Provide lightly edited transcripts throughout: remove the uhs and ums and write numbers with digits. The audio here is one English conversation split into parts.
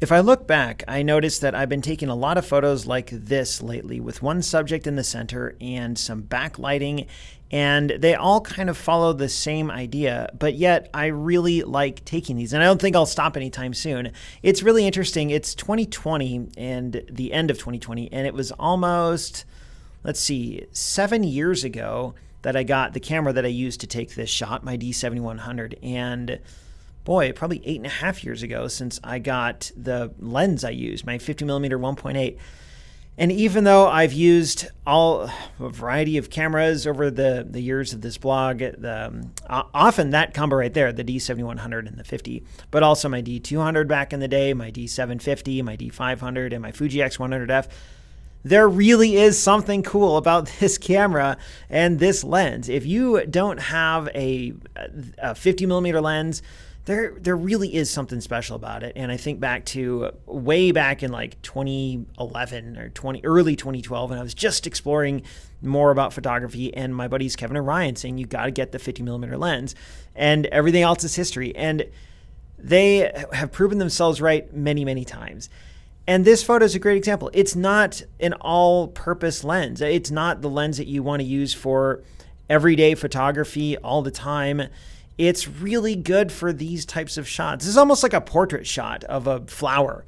If I look back, I notice that I've been taking a lot of photos like this lately with one subject in the center and some backlighting, and they all kind of follow the same idea, but yet I really like taking these, and I don't think I'll stop anytime soon. It's really interesting. It's 2020 and the end of 2020, and it was almost, let's see, 7 years ago that I got the camera that I used to take this shot, my D7100, and boy, probably 8.5 years ago since I got the lens I used, my 50mm 1.8. And even though I've used a variety of cameras over the years of this blog, often that combo right there, the D7100 and the 50, but also my D200 back in the day, my D750, my D500, and my Fuji X100F, there really is something cool about this camera and this lens. If you don't have a 50mm lens, there really is something special about it. And I think back to way back in like 2011 or early 2012, and I was just exploring more about photography, and my buddies Kevin and Ryan saying you got to get the 50mm lens, and everything else is history. And they have proven themselves right many, many times. And this photo is a great example. It's not an all-purpose lens. It's not the lens that you want to use for everyday photography all the time. It's really good for these types of shots. This is almost like a portrait shot of a flower.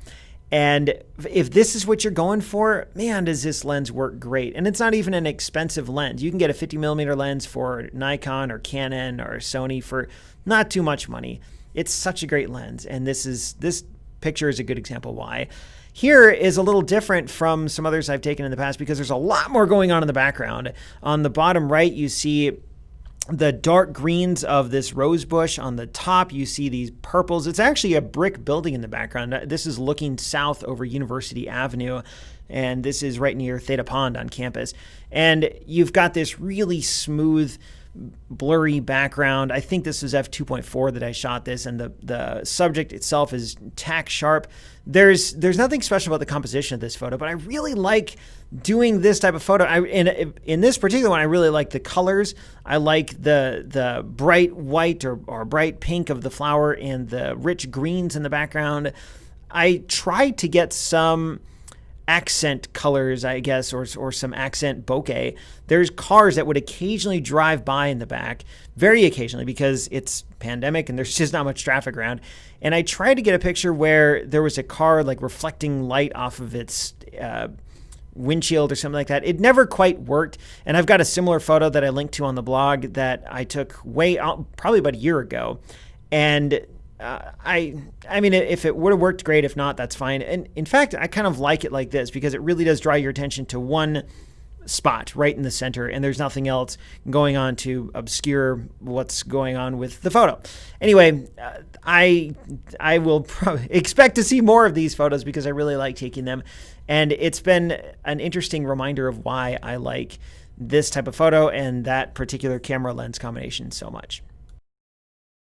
And if this is what you're going for, man, does this lens work great. And it's not even an expensive lens. You can get a 50mm lens for Nikon or Canon or Sony for not too much money. It's such a great lens. And this picture is a good example why. Here is a little different from some others I've taken in the past because there's a lot more going on in the background. On the bottom right, you see the dark greens of this rose bush. On the top, you see these purples. It's actually a brick building in the background. This is looking south over University Avenue, and this is right near Theta Pond on campus. And you've got this really smooth, blurry background. I think this was f2.4 that I shot this, and the subject itself is tack sharp. There's nothing special about the composition of this photo, but I really like doing this type of photo. In this particular one, I really like the colors. I like the bright white or bright pink of the flower and the rich greens in the background. I tried to get some accent colors, I guess, or some accent bokeh. There's cars that would occasionally drive by in the back, very occasionally, because it's pandemic and there's just not much traffic around. And I tried to get a picture where there was a car like reflecting light off of its windshield or something like that. It never quite worked. And I've got a similar photo that I linked to on the blog that I took probably about a year ago. And I mean, if it would have worked, great. If not, that's fine. And in fact, I kind of like it like this because it really does draw your attention to one spot right in the center, and there's nothing else going on to obscure what's going on with the photo. Anyway, I will probably expect to see more of these photos because I really like taking them, and it's been an interesting reminder of why I like this type of photo and that particular camera lens combination so much.